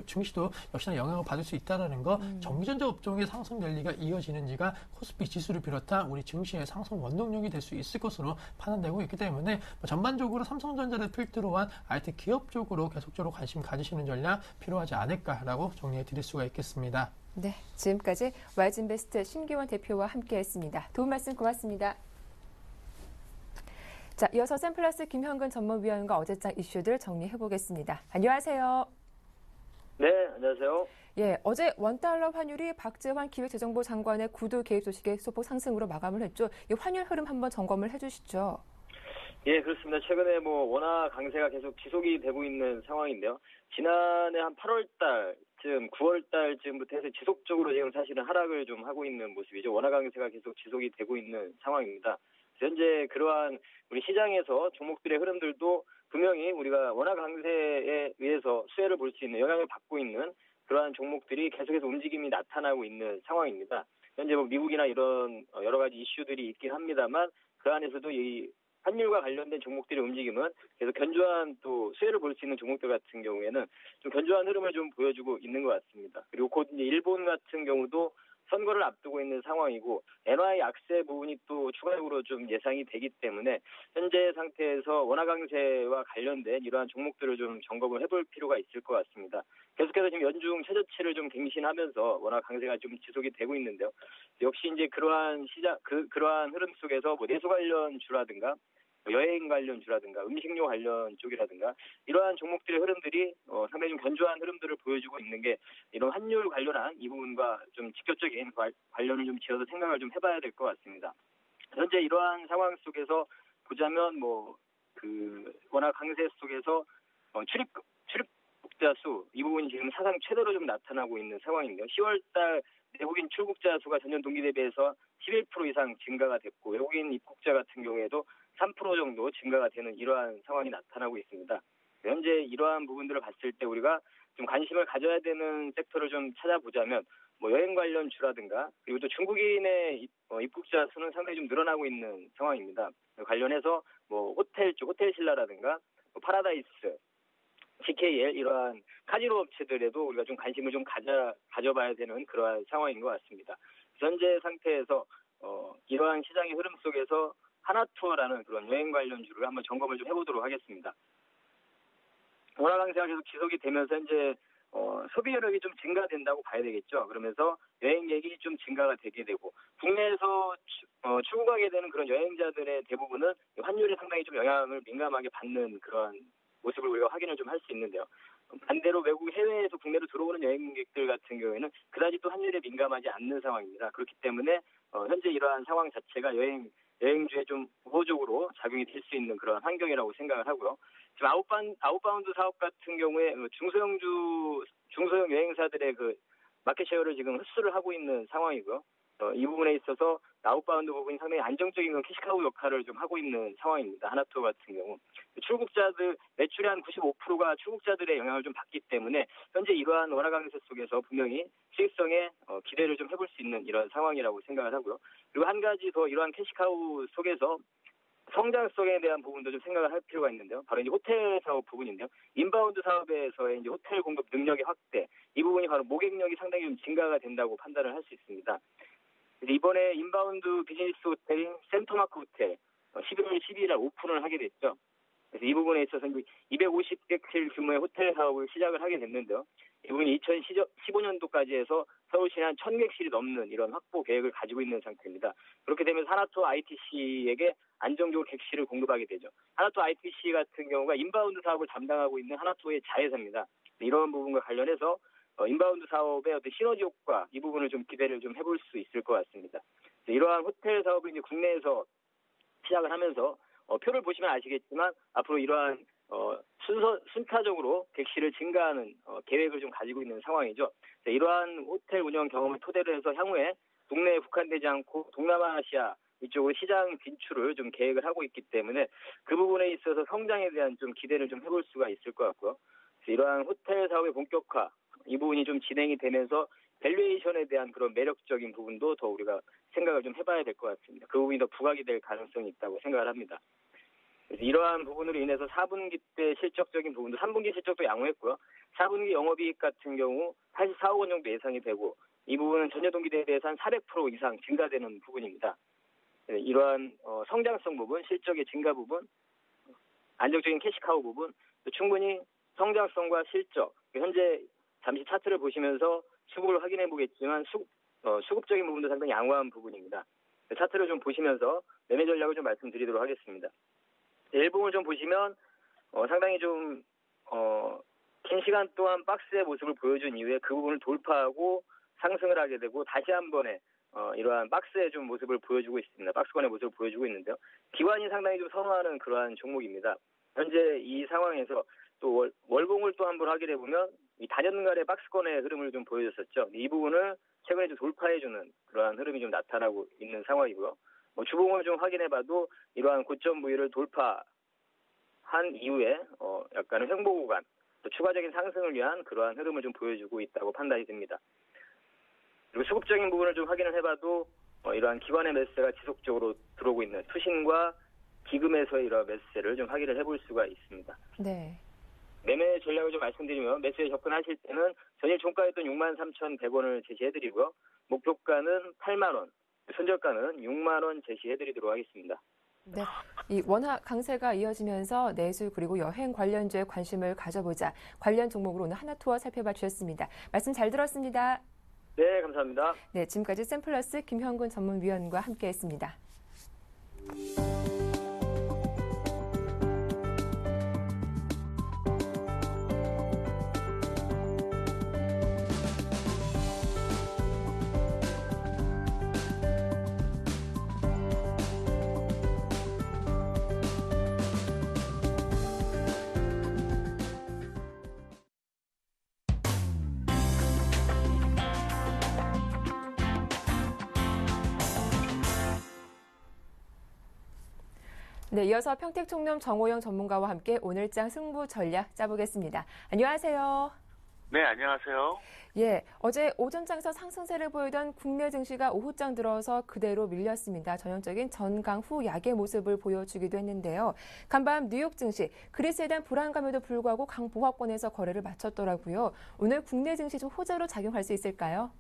S4: 증시도 역시나 영향을 받을 수 있다는 거, 전기전자 업종의 상승 랠리가 이어지는지가 코스피 지수를 비롯한 우리 증시의 상승 원동력이 될 수 있을 것으로 판단되고 있기 때문에 전반적으로 삼성전자를 필두로 한 IT 기업 쪽으로 계속적으로 관심 가지시는 전략 필요하지 않을까라고 정리해 드릴 수가 있겠습니다.
S1: 네, 지금까지 와이즈인베스트 신기원 대표와 함께했습니다. 도움 말씀 고맙습니다. 자, 이어서 샘플러스 김현근 전문위원과 어제장 이슈들 정리해보겠습니다. 안녕하세요.
S5: 네, 안녕하세요.
S1: 예, 어제 원달러 환율이 박재환 기획재정부 장관의 구두 개입 소식에 소폭 상승으로 마감을 했죠. 이 환율 흐름 한번 점검을 해주시죠.
S5: 예, 그렇습니다. 최근에 원화 강세가 계속 지속이 되고 있는 상황인데요. 지난해 한 8월 달쯤, 9월 달쯤부터 해서 지속적으로 지금 사실은 하락을 좀 하고 있는 모습이죠. 원화 강세가 계속 지속이 되고 있는 상황입니다. 현재 그러한 우리 시장에서 종목들의 흐름들도 분명히 우리가 원화 강세에 의해서 수혜를 볼 수 있는, 영향을 받고 있는 그러한 종목들이 계속해서 움직임이 나타나고 있는 상황입니다. 현재 미국이나 이런 여러 가지 이슈들이 있긴 합니다만 그 안에서도 이 환율과 관련된 종목들의 움직임은 계속 견조한 또 수혜를 볼 수 있는 종목들 같은 경우에는 좀 견조한 흐름을 좀 보여주고 있는 것 같습니다. 그리고 곧 이제 일본 같은 경우도 선거를 앞두고 있는 상황이고 엔화의 약세 부분이 또 추가적으로 좀 예상이 되기 때문에 현재 상태에서 원화 강세와 관련된 이러한 종목들을 좀 점검을 해볼 필요가 있을 것 같습니다. 계속해서 지금 연중 최저치를 좀 갱신하면서 원화 강세가 좀 지속이 되고 있는데요. 역시 이제 그러한 그러한 흐름 속에서 뭐 내수 관련 주라든가 여행 관련 주라든가 음식료 관련 쪽이라든가 이러한 종목들의 흐름들이 상당히 좀 견조한 흐름들을 보여주고 있는 게 이런 환율 관련한 이 부분과 좀 직접적인 관련을 좀 지어서 생각을 좀 해봐야 될 것 같습니다. 현재 이러한 상황 속에서 보자면 원화 강세 속에서 출입국자 수 이 부분이 지금 사상 최대로 좀 나타나고 있는 상황인데요. 10월달 외국인 출국자 수가 전년 동기 대비해서 11% 이상 증가가 됐고 외국인 입국자 같은 경우에도 3% 정도 증가가 되는 이러한 상황이 나타나고 있습니다. 현재 이러한 부분들을 봤을 때 우리가 좀 관심을 가져야 되는 섹터를 좀 찾아보자면 뭐 여행 관련 주라든가 그리고 또 중국인의 입국자 수는 상당히 좀 늘어나고 있는 상황입니다. 관련해서 뭐 호텔 쪽 호텔신라라든가 파라다이스, CKL 이러한 카지노 업체들에도 우리가 좀 관심을 좀 가져봐야 되는 그러한 상황인 것 같습니다. 현재 상태에서 이러한 시장의 흐름 속에서 하나투어라는 그런 여행 관련주를 한번 점검을 좀 해보도록 하겠습니다. 원화 강세가 계속 지속이 되면서 현재 소비 여력이 좀 증가된다고 봐야 되겠죠. 그러면서 여행객이 좀 증가가 되게 되고 국내에서 출국하게 되는 그런 여행자들의 대부분은 환율에 상당히 좀 영향을 민감하게 받는 그런 모습을 우리가 확인을 좀 할 수 있는데요. 반대로 외국 해외에서 국내로 들어오는 여행객들 같은 경우에는 그다지 또 환율에 민감하지 않는 상황입니다. 그렇기 때문에 현재 이러한 상황 자체가 여행주에 좀 우호적으로 작용이 될 수 있는 그런 환경이라고 생각을 하고요. 지금 아웃바운드 사업 같은 경우에 중소형 여행사들의 그 마켓 쉐어를 지금 흡수를 하고 있는 상황이고요. 이 부분에 있어서 아웃바운드 부분이 상당히 안정적인 그런 캐시카우 역할을 좀 하고 있는 상황입니다. 하나투어 같은 경우. 출국자들 매출의 한 95%가 출국자들의 영향을 좀 받기 때문에 현재 이러한 원화 강세 속에서 분명히 수익성에 기대를 좀 해볼 수 있는 이런 상황이라고 생각을 하고요. 그리고 한 가지 더 이러한 캐시카우 속에서 성장성에 대한 부분도 좀 생각을 할 필요가 있는데요. 바로 이제 호텔 사업 부분인데요. 인바운드 사업에서의 이제 호텔 공급 능력의 확대, 이 부분이 바로 모객력이 상당히 좀 증가가 된다고 판단을 할 수 있습니다. 이번에 인바운드 비즈니스 호텔인 센터마크 호텔 11월 12일 날 오픈을 하게 됐죠. 그래서 이 부분에 있어서 250객실 규모의 호텔 사업을 시작을 하게 됐는데요. 이 부분이 2015년도까지 해서 서울시에 한 1000객실이 넘는 이런 확보 계획을 가지고 있는 상태입니다. 그렇게 되면 하나투어 ITC에게 안정적으로 객실을 공급하게 되죠. 하나투어 ITC 같은 경우가 인바운드 사업을 담당하고 있는 하나투어의 자회사입니다. 이런 부분과 관련해서 인바운드 사업의 어떤 시너지 효과 이 부분을 좀 기대를 좀 해볼 수 있을 것 같습니다. 이러한 호텔 사업을 이제 국내에서 시작을 하면서 표를 보시면 아시겠지만 앞으로 이러한 순차적으로 객실을 증가하는 계획을 좀 가지고 있는 상황이죠. 이러한 호텔 운영 경험을 토대로 해서 향후에 국내에 국한되지 않고 동남아시아 이쪽으로 시장 진출을 좀 계획을 하고 있기 때문에 그 부분에 있어서 성장에 대한 좀 기대를 좀 해볼 수가 있을 것 같고요. 이러한 호텔 사업의 본격화 이 부분이 좀 진행이 되면서 밸류에이션에 대한 그런 매력적인 부분도 더 우리가 생각을 좀 해봐야 될 것 같습니다. 그 부분이 더 부각이 될 가능성이 있다고 생각을 합니다. 그래서 이러한 부분으로 인해서 4분기 때 실적적인 부분도 3분기 실적도 양호했고요. 4분기 영업이익 같은 경우 84억 원 정도 예상이 되고 이 부분은 전년 동기 대비해서 한 400% 이상 증가되는 부분입니다. 이러한 성장성 부분, 실적의 증가 부분, 안정적인 캐시카우 부분, 충분히 성장성과 실적, 현재 잠시 차트를 보시면서 수급을 확인해 보겠지만 수급적인 부분도 상당히 양호한 부분입니다. 차트를 좀 보시면서 매매 전략을 좀 말씀드리도록 하겠습니다. 일봉을 좀 보시면 상당히 좀 긴 시간 동안 박스의 모습을 보여준 이후에 그 부분을 돌파하고 상승을 하게 되고 다시 한 번에 이러한 박스의 좀 모습을 보여주고 있습니다. 박스권의 모습을 보여주고 있는데요. 기관이 상당히 좀 선호하는 그러한 종목입니다. 현재 이 상황에서 또 월봉을 또 한번 확인해 보면 이 단연간의 박스권의 흐름을 좀 보여줬었죠. 이 부분을 최근에 좀 돌파해주는 그러한 흐름이 좀 나타나고 있는 상황이고요. 주봉을 좀 확인해봐도 이러한 고점 부위를 돌파한 이후에 약간의 횡보 구간, 또 추가적인 상승을 위한 그러한 흐름을 좀 보여주고 있다고 판단이 됩니다. 그리고 수급적인 부분을 좀 확인을 해봐도 이러한 기관의 매수세가 지속적으로 들어오고 있는 투신과 기금에서의 이런 매수세를 좀 확인을 해볼 수가 있습니다.
S1: 네.
S5: 매매 전략을 좀 말씀드리면 매수에 접근하실 때는 전일 종가였던 63,100원을 제시해드리고요. 목표가는 8만 원, 손절가는 6만 원 제시해드리도록 하겠습니다.
S1: 네. 이 원화 강세가 이어지면서 내수 그리고 여행 관련주에 관심을 가져보자. 관련 종목으로 오늘 하나투어 살펴봐 주셨습니다. 말씀 잘 들었습니다.
S5: 네, 감사합니다.
S1: 네, 지금까지 샘플러스 김형근 전문위원과 함께했습니다. 네, 이어서 평택총련 정호영 전문가와 함께 오늘장 승부 전략 짜보겠습니다. 안녕하세요.
S6: 네, 안녕하세요.
S1: 예, 어제 오전장에서 상승세를 보이던 국내 증시가 오후장 들어서 그대로 밀렸습니다. 전형적인 전강 후 약의 모습을 보여주기도 했는데요. 간밤 뉴욕 증시, 그리스에 대한 불안감에도 불구하고 강보합권에서 거래를 마쳤더라고요. 오늘 국내 증시 좀 호재로 작용할 수 있을까요?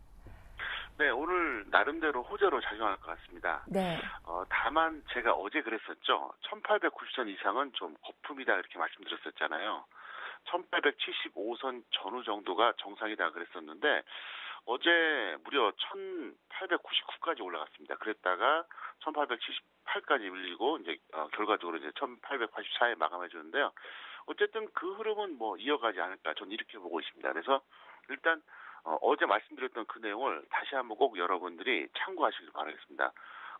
S6: 네, 오늘 나름대로 호재로 작용할 것 같습니다.
S1: 네.
S6: 다만 제가 어제 그랬었죠. 1890선 이상은 좀 거품이다 이렇게 말씀드렸었잖아요. 1875선 전후 정도가 정상이다 그랬었는데 어제 무려 1899까지 올라갔습니다. 그랬다가 1878까지 밀리고 이제 결과적으로 이제 1884에 마감해 주는데요. 어쨌든 그 흐름은 뭐 이어가지 않을까 저는 이렇게 보고 있습니다. 그래서 일단 어제 말씀드렸던 그 내용을 다시 한번 꼭 여러분들이 참고하시길 바라겠습니다.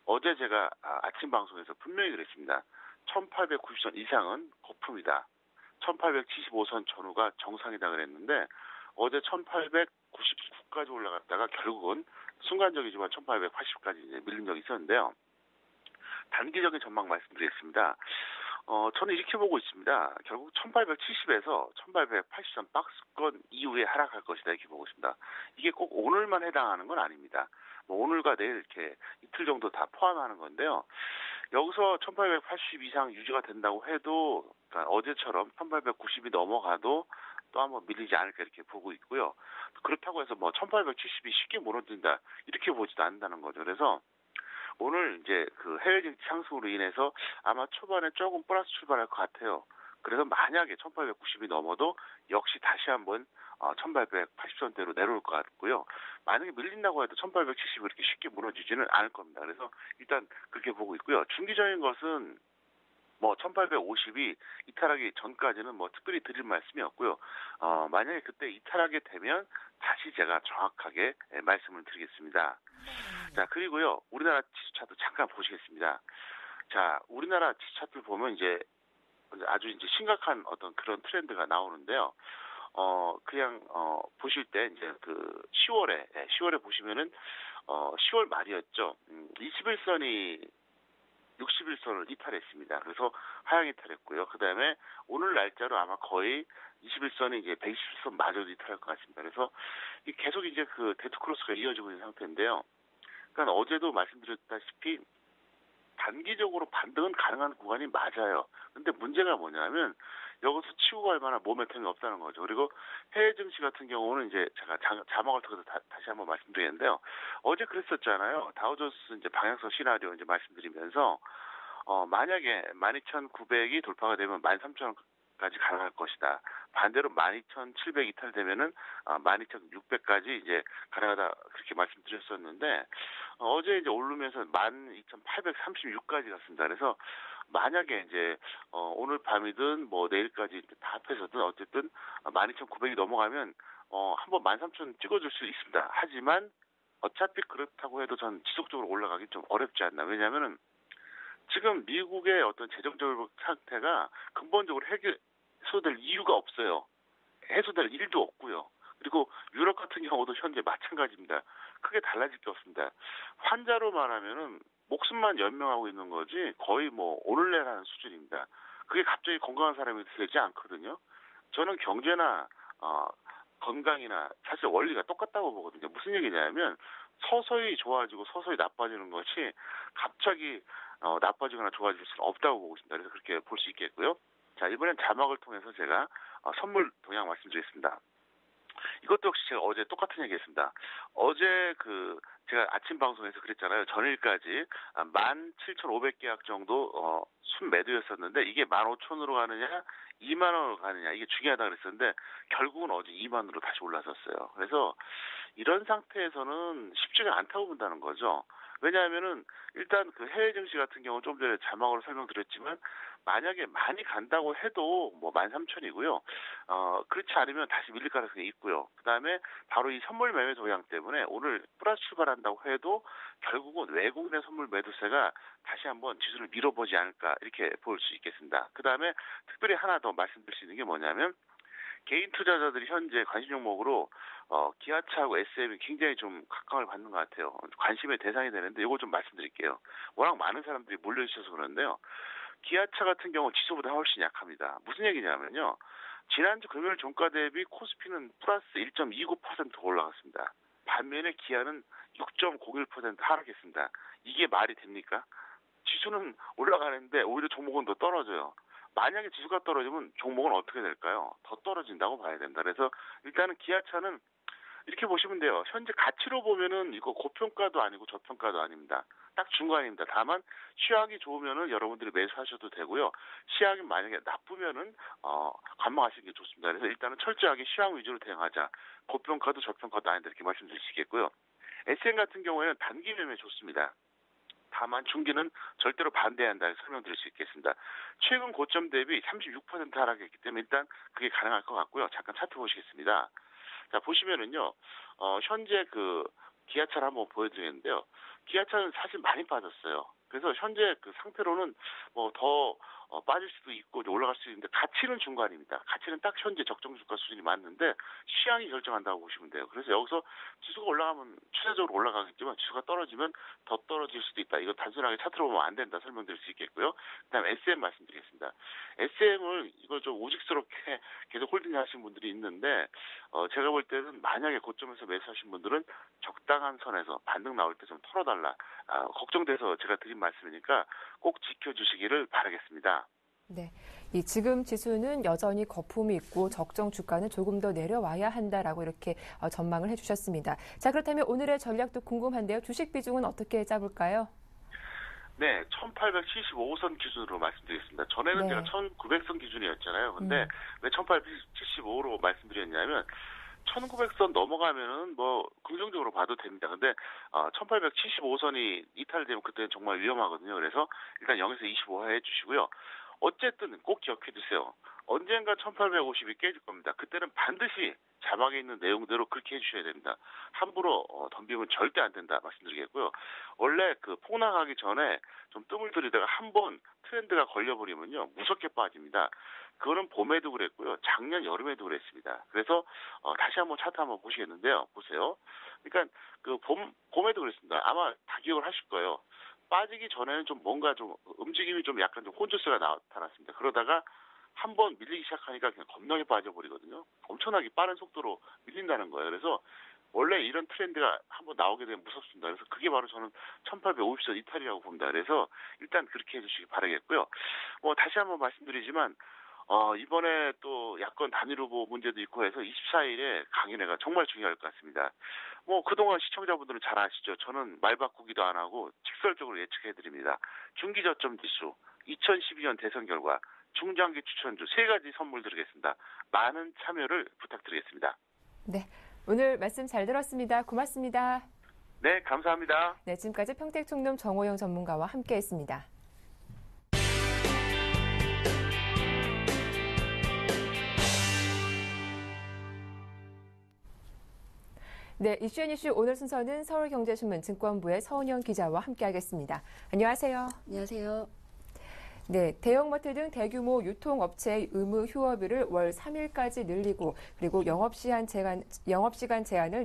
S6: 어제 제가 아침 방송에서 분명히 그랬습니다. 1890선 이상은 거품이다. 1875선 전후가 정상이다 그랬는데 어제 1899까지 올라갔다가 결국은 순간적이지만 1880까지 이제 밀린 적이 있었는데요. 단기적인 전망 말씀드리겠습니다. 저는 이렇게 보고 있습니다. 결국 1870에서 1880선 박스권 이후에 하락할 것이다 이렇게 보고 있습니다. 이게 꼭 오늘만 해당하는 건 아닙니다. 뭐 오늘과 내일 이렇게 이틀 정도 다 포함하는 건데요. 여기서 1880 이상 유지가 된다고 해도 그러니까 어제처럼 1890이 넘어가도 또 한번 밀리지 않을까 이렇게 보고 있고요. 그렇다고 해서 뭐 1870이 쉽게 무너진다 이렇게 보지도 않는다는 거죠. 그래서 오늘 이제 그 해외 증시 상승으로 인해서 아마 초반에 조금 플러스 출발할 것 같아요. 그래서 만약에 1890이 넘어도 역시 다시 한번 1880선대로 내려올 것 같고요. 만약에 밀린다고 해도 1870이 그렇게 쉽게 무너지지는 않을 겁니다. 그래서 일단 그렇게 보고 있고요. 중기적인 것은 뭐 1850이 이탈하기 전까지는 뭐 특별히 드릴 말씀이 없고요. 만약에 그때 이탈하게 되면 다시 제가 정확하게 말씀을 드리겠습니다. 자, 그리고요. 우리나라 지수 차트 잠깐 보시겠습니다. 자, 우리나라 지수 차트를 보면 이제 아주 이제 심각한 어떤 그런 트렌드가 나오는데요. 그냥 보실 때 이제 그 10월에 보시면은 10월 말이었죠. 21선이 61선을 이탈했습니다. 그래서 하향 이탈했고요. 그다음에 오늘 날짜로 아마 거의 21선이 이제 120선 마저도 이탈할 것 같습니다. 그래서 계속 이제 그 데드 크로스가 이어지고 있는 상태인데요. 그러니까 어제도 말씀드렸다시피 단기적으로 반등은 가능한 구간이 맞아요. 근데 문제가 뭐냐면 여기서 치고 갈 만한 모멘텀이 없다는 거죠. 그리고 해외 증시 같은 경우는 이제 제가 자막을 통해서 다시 한번 말씀드리는데요. 어제 그랬었잖아요. 다우존스 이제 방향성 시나리오 이제 말씀드리면서 만약에 12,900이 돌파가 되면 13,000원까지 가능할 것이다. 반대로 12,700 이탈되면은 12,600까지 이제 가능하다 그렇게 말씀드렸었는데 어제 이제 오르면서 12,836까지 갔습니다. 그래서 만약에 이제 오늘 밤이든 뭐 내일까지 다 합해서든 어쨌든 12,900이 넘어가면 한번 13,000 찍어줄 수 있습니다. 하지만 어차피 그렇다고 해도 전 지속적으로 올라가기 좀 어렵지 않나. 왜냐하면은 지금 미국의 어떤 재정적 상태가 근본적으로 해소될 이유가 없어요. 해소될 일도 없고요. 그리고 유럽 같은 경우도 현재 마찬가지입니다. 크게 달라질 게 없습니다. 환자로 말하면은 목숨만 연명하고 있는 거지 거의 뭐 오늘 내일 하는 수준입니다. 그게 갑자기 건강한 사람이 되지 않거든요. 저는 경제나 건강이나 사실 원리가 똑같다고 보거든요. 무슨 얘기냐면 서서히 좋아지고 서서히 나빠지는 것이 갑자기 나빠지거나 좋아질 수는 없다고 보고 있습니다. 그래서 그렇게 볼 수 있겠고요. 자, 이번엔 자막을 통해서 제가 선물 동향 말씀드리겠습니다. 이것도 역시 제가 어제 똑같은 얘기했습니다. 어제 제가 아침 방송에서 그랬잖아요. 전일까지 17,500계약 정도 순매도였었는데 이게 15,000으로 가느냐 2만 원으로 가느냐 이게 중요하다 그랬었는데 결국은 어제 2만 원으로 다시 올라섰어요. 그래서 이런 상태에서는 쉽지가 않다고 본다는 거죠. 왜냐하면은 일단 해외 증시 같은 경우 좀 전에 자막으로 설명드렸지만 만약에 많이 간다고 해도 13,000이고요. 그렇지 않으면 다시 밀릴 가능성이 있고요. 그다음에 바로 이 선물 매매 동향 때문에 오늘 플러스 출발한다고 해도 결국은 외국인의 선물 매도세가 다시 한번 지수를 밀어보지 않을까 이렇게 볼 수 있겠습니다. 그다음에 특별히 하나 더 말씀드릴 수 있는 게 뭐냐면 개인 투자자들이 현재 관심 종목으로 기아차하고 SM이 굉장히 좀 각광을 받는 것 같아요. 관심의 대상이 되는데 이거 좀 말씀드릴게요. 워낙 많은 사람들이 몰려주셔서 그런데요. 기아차 같은 경우 지수보다 훨씬 약합니다. 무슨 얘기냐면요. 지난주 금요일 종가 대비 코스피는 플러스 1.29% 올라갔습니다. 반면에 기아는 6.01% 하락했습니다. 이게 말이 됩니까? 지수는 올라가는데 오히려 종목은 더 떨어져요. 만약에 지수가 떨어지면 종목은 어떻게 될까요? 더 떨어진다고 봐야 된다. 그래서 일단은 기아차는 이렇게 보시면 돼요. 현재 가치로 보면은 이거 고평가도 아니고 저평가도 아닙니다. 딱 중간입니다. 다만 시황이 좋으면은 여러분들이 매수하셔도 되고요. 시황이 만약에 나쁘면은 관망하시는 게 좋습니다. 그래서 일단은 철저하게 시황 위주로 대응하자. 고평가도 저평가도 아니다 이렇게 말씀드릴 수 있겠고요. SM 같은 경우에는 단기 매매 좋습니다. 다만 중기는 절대로 반대한다 설명드릴 수 있겠습니다. 최근 고점 대비 36% 하락했기 때문에 일단 그게 가능할 것 같고요. 잠깐 차트 보시겠습니다. 자, 보시면은요, 현재 기아차를 한번 보여드리는데요. 기아차는 사실 많이 빠졌어요. 그래서 현재 상태로는 더 빠질 수도 있고 올라갈 수도 있는데 가치는 중간입니다. 가치는 딱 현재 적정 주가 수준이 맞는데 시향이 결정한다고 보시면 돼요. 그래서 여기서 지수가 올라가면 추세적으로 올라가겠지만 지수가 떨어지면 더 떨어질 수도 있다. 이거 단순하게 차트로 보면 안 된다 설명드릴 수 있겠고요. 그다음에 SM 말씀드리겠습니다. SM을 이걸 좀 오직스럽게 계속 홀딩 하시는 분들이 있는데 제가 볼 때는 만약에 고점에서 매수하신 분들은 적당한 선에서 반등 나올 때 좀 털어달라. 걱정돼서 제가 드린 말씀이니까 꼭 지켜주시기를 바라겠습니다.
S1: 네, 지금 지수는 여전히 거품이 있고 적정 주가는 조금 더 내려와야 한다라고 이렇게 전망을 해주셨습니다. 자, 그렇다면 오늘의 전략도 궁금한데요. 주식 비중은 어떻게 짜볼까요?
S6: 네, 1875선 기준으로 말씀드리겠습니다. 전에는
S1: 네.
S6: 제가 1900선 기준이었잖아요. 근데 왜 1875로 말씀드렸냐면 1900선 넘어가면은 긍정적으로 봐도 됩니다. 근데 1875선이 이탈되면 그때는 정말 위험하거든요. 그래서 일단 0에서 25화 해주시고요. 어쨌든 꼭 기억해 주세요. 언젠가 1850이 깨질 겁니다. 그때는 반드시 자막에 있는 내용대로 그렇게 해주셔야 됩니다. 함부로 덤비면 절대 안 된다 말씀드리겠고요. 원래 폭락하기 전에 좀 뜸을 들이다가 한번 트렌드가 걸려버리면요 무섭게 빠집니다. 그거는 봄에도 그랬고요. 작년 여름에도 그랬습니다. 그래서 다시 한번 차트 한번 보시겠는데요. 보세요. 그러니까 봄에도 그랬습니다. 아마 다 기억을 하실 거예요. 빠지기 전에는 좀 뭔가 좀 움직임이 좀 약간 좀 혼조세가 나타났습니다. 그러다가 한번 밀리기 시작하니까 그냥 겁나게 빠져버리거든요. 엄청나게 빠른 속도로 밀린다는 거예요. 그래서 원래 이런 트렌드가 한번 나오게 되면 무섭습니다. 그래서 그게 바로 저는 1850선 이탈이라고 봅니다. 그래서 일단 그렇게 해주시기 바라겠고요. 다시 한번 말씀드리지만 이번에 또 야권 단일 후보 문제도 있고 해서 24일에 강인회가 정말 중요할 것 같습니다. 그동안 시청자분들은 잘 아시죠? 저는 말 바꾸기도 안 하고 직설적으로 예측해드립니다. 중기저점 지수, 2012년 대선 결과, 중장기 추천주 3가지 선물 드리겠습니다. 많은 참여를 부탁드리겠습니다.
S1: 네, 오늘 말씀 잘 들었습니다. 고맙습니다.
S6: 네, 감사합니다.
S1: 네, 지금까지 평택총룸 정호영 전문가와 함께했습니다. 네, 이슈앤이슈 오늘 순서는 서울경제신문 증권부의 서은영 기자와 함께하겠습니다. 안녕하세요.
S7: 안녕하세요.
S1: 네, 대형마트 등 대규모 유통업체의 의무 휴업일을 월 3일까지 늘리고 그리고 영업시간 제한을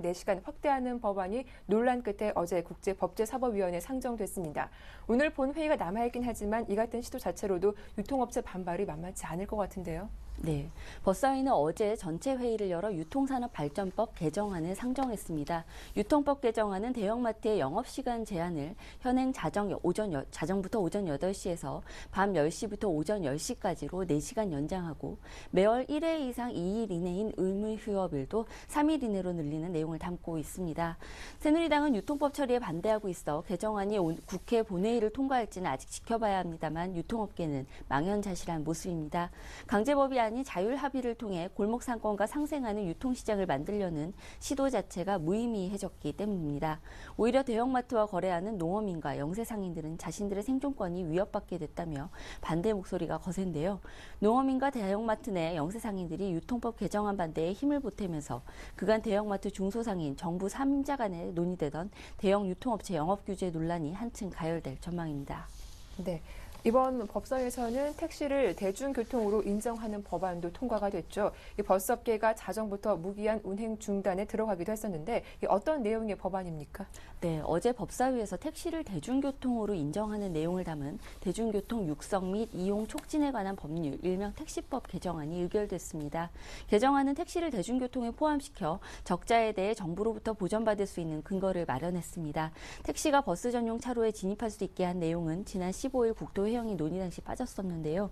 S1: 4시간 확대하는 법안이 논란 끝에 어제 국제법제사법위원회에 상정됐습니다. 오늘 본회의가 남아있긴 하지만 이 같은 시도 자체로도 유통업체 반발이 만만치 않을 것 같은데요.
S7: 네, 법사위는 어제 전체 회의를 열어 유통산업발전법 개정안을 상정했습니다. 유통법 개정안은 대형마트의 영업시간 제한을 현행 자정부터 오전 8시에서 밤 10시부터 오전 10시까지로 4시간 연장하고 매월 1회 이상 2일 이내인 의무휴업일도 3일 이내로 늘리는 내용을 담고 있습니다. 새누리당은 유통법 처리에 반대하고 있어 개정안이 국회 본회의를 통과할지는 아직 지켜봐야 합니다만 유통업계는 망연자실한 모습입니다. 강제법이 아닌 자율 합의를 통해 골목 상권과 상생하는 유통시장을 만들려는 시도 자체가 무의미해졌기 때문입니다. 오히려 대형마트와 거래하는 농어민과 영세상인들은 자신들의 생존권이 위협받게 됐다며 반대 목소리가 거센데요. 농어민과 대형마트 내 영세상인들이 유통법 개정안 반대에 힘을 보태면서 그간 대형마트 중소상인 정부 3자 간에 논의되던 대형 유통업체 영업규제 논란이 한층 가열될 전망입니다.
S1: 네. 이번 법사위에서는 택시를 대중교통으로 인정하는 법안도 통과가 됐죠. 이 버스업계가 자정부터 무기한 운행 중단에 들어가기도 했었는데 어떤 내용의 법안입니까?
S7: 네, 어제 법사위에서 택시를 대중교통으로 인정하는 내용을 담은 대중교통 육성 및 이용 촉진에 관한 법률, 일명 택시법 개정안이 의결됐습니다. 개정안은 택시를 대중교통에 포함시켜 적자에 대해 정부로부터 보전받을 수 있는 근거를 마련했습니다. 택시가 버스 전용 차로에 진입할 수 있게 한 내용은 지난 15일 국토회의이 논의 당시 빠졌었는데요.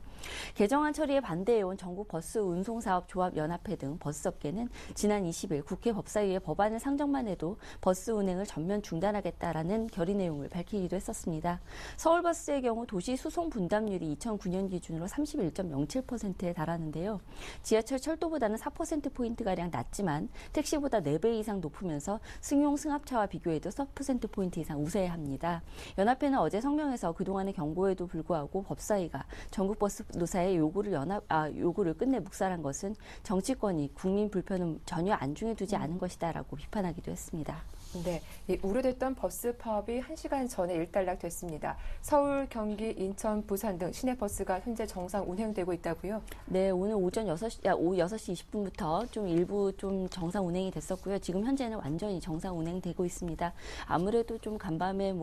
S7: 개정안 처리에 반대해온 전국버스운송사업조합연합회 등 버스업계는 지난 20일 국회 법사위에 법안을 상정만 해도 버스 운행을 전면 중단하겠다라는 결의 내용을 밝히기도 했었습니다. 서울버스의 경우 도시 수송 분담률이 2009년 기준으로 31.07%에 달하는데요. 지하철 철도보다는 4%포인트가량 낮지만 택시보다 4배 이상 높으면서 승용 승합차와 비교해도 4%포인트 이상 우세합니다. 연합회는 어제 성명에서 그동안의 경고에도 불구하고 법사위가 전국버스 노사의 요구를 끝내 묵살한 것은 정치권이 국민 불편을 전혀 안중에 두지 않은 것이다라고 비판하기도 했습니다.
S1: 네, 우려됐던 버스 파업이 1시간 전에 일단락됐습니다. 서울, 경기, 인천, 부산 등 시내버스가 현재 정상 운행되고 있다고요?
S7: 네, 오늘 오후 6시 20분부터 일부 정상 운행이 됐었고요. 지금 현재는 완전히 정상 운행되고 있습니다. 아무래도 간밤에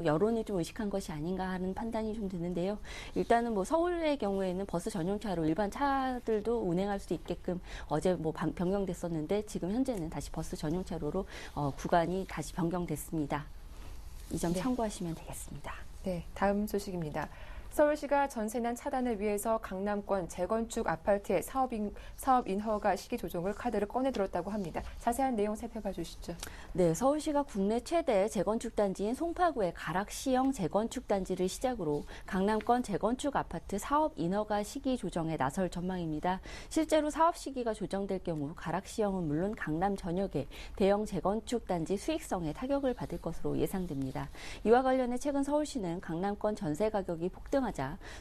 S7: 여론을 의식한 것이 아닌가 하는 판단이 좀 드는데요. 일단은 서울의 경우에는 버스 전용차로 일반 차들도 운행할 수 있게끔 어제 변경됐었는데 지금 현재는 다시 버스 전용차로로 구간이 다시 변경됐습니다. 이 점 참고하시면 되겠습니다.
S1: 네, 다음 소식입니다. 서울시가 전세난 차단을 위해서 강남권 재건축 아파트의 사업 인허가 시기 조정을 카드를 꺼내들었다고 합니다. 자세한 내용 살펴봐 주시죠.
S7: 네, 서울시가 국내 최대 재건축 단지인 송파구의 가락시형 재건축 단지를 시작으로 강남권 재건축 아파트 사업 인허가 시기 조정에 나설 전망입니다. 실제로 사업 시기가 조정될 경우 가락시형은 물론 강남 전역의 대형 재건축 단지 수익성에 타격을 받을 것으로 예상됩니다. 이와 관련해 최근 서울시는 강남권 전세 가격이 폭등하자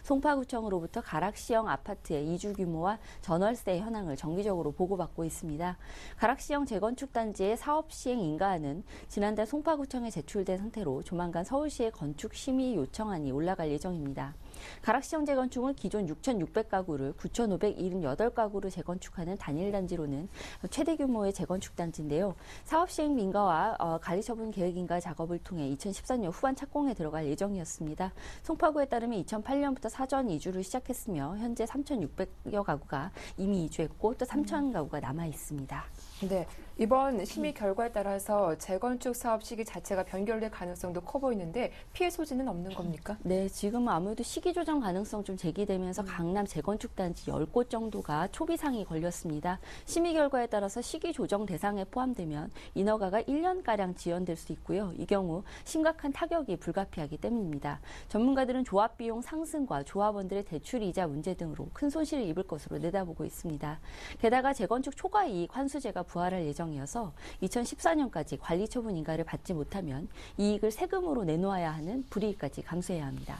S7: 송파구청으로부터 가락시형 아파트의 이주 규모와 전월세 현황을 정기적으로 보고받고 있습니다. 가락시형 재건축 단지의 사업 시행 인가안은 지난달 송파구청에 제출된 상태로 조만간 서울시의 건축 심의 요청안이 올라갈 예정입니다. 가락시형 재건축은 기존 6,600가구를 9,578가구로 재건축하는 단일 단지로는 최대 규모의 재건축 단지인데요. 사업 시행 민가와 관리처분 계획 인가 작업을 통해 2014년 후반 착공에 들어갈 예정이었습니다. 송파구에 따르면 2008년부터 사전 이주를 시작했으며 현재 3,600여 가구가 이미 이주했고 또 3,000가구가 남아 있습니다.
S1: 네, 이번 심의 결과에 따라서 재건축 사업 시기 자체가 변경될 가능성도 커 보이는데 피해 소지는 없는 겁니까?
S7: 네, 지금 아무래도 시기 조정 가능성 좀 제기되면서 강남 재건축 단지 10곳 정도가 초비상이 걸렸습니다. 심의 결과에 따라서 시기 조정 대상에 포함되면 인허가가 1년가량 지연될 수 있고요. 이 경우 심각한 타격이 불가피하기 때문입니다. 전문가들은 조합 비용 상승과 조합원들의 대출 이자 문제 등으로 큰 손실을 입을 것으로 내다보고 있습니다. 게다가 재건축 초과 이익 환수제가 부활할 예정이어서 2014년까지 관리처분 인가를 받지 못하면 이익을 세금으로 내놓아야 하는 불이익까지 감수해야 합니다.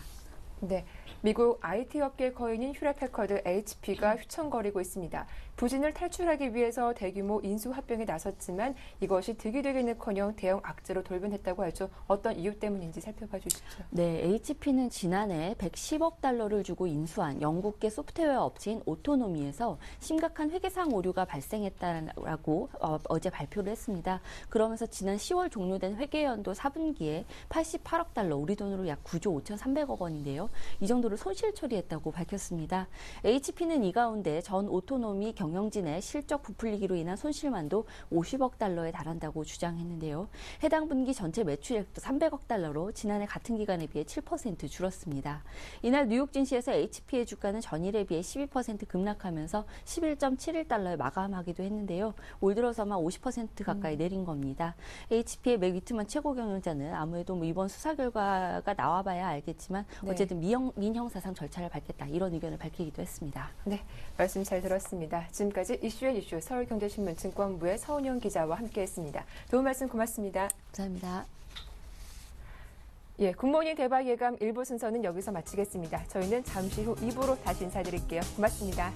S1: 네, 미국 IT 업계 거인인 휴렛패커드 HP가 휘청거리고 있습니다. 부진을 탈출하기 위해서 대규모 인수합병에 나섰지만 이것이 득이 되기는커녕 대형 악재로 돌변했다고 하죠. 어떤 이유 때문인지 살펴봐 주시죠.
S7: 네, HP는 지난해 110억 달러를 주고 인수한 영국계 소프트웨어 업체인 오토노미에서 심각한 회계상 오류가 발생했다라고 어제 발표를 했습니다. 그러면서 지난 10월 종료된 회계연도 4분기에 88억 달러, 우리 돈으로 약 9조 5,300억 원인데요. 이 정도 정도를 손실 처리했다고 밝혔습니다. HP는 이 가운데 전 오토노미 경영진의 실적 부풀리기로 인한 손실만도 50억 달러에 달한다고 주장했는데요. 해당 분기 전체 매출액도 300억 달러로 지난해 같은 기간에 비해 7% 줄었습니다. 이날 뉴욕 증시에서 HP의 주가는 전일에 비해 12% 급락하면서 11.71달러에 마감하기도 했는데요. 올 들어서만 50% 가까이 내린 겁니다. HP의 맥 위트만 최고 경영자는 아무래도 이번 수사 결과가 나와봐야 알겠지만 어쨌든 민형사상 절차를 밟겠다 이런 의견을 밝히기도 했습니다.
S1: 네, 말씀 잘 들었습니다. 지금까지 이슈의 이슈 서울경제신문 증권부의 서은영 기자와 함께했습니다. 도움 말씀 고맙습니다.
S7: 감사합니다.
S1: 예, 굿모닝 대박 예감 1부 순서는 여기서 마치겠습니다. 저희는 잠시 후 2부로 다시 인사드릴게요. 고맙습니다.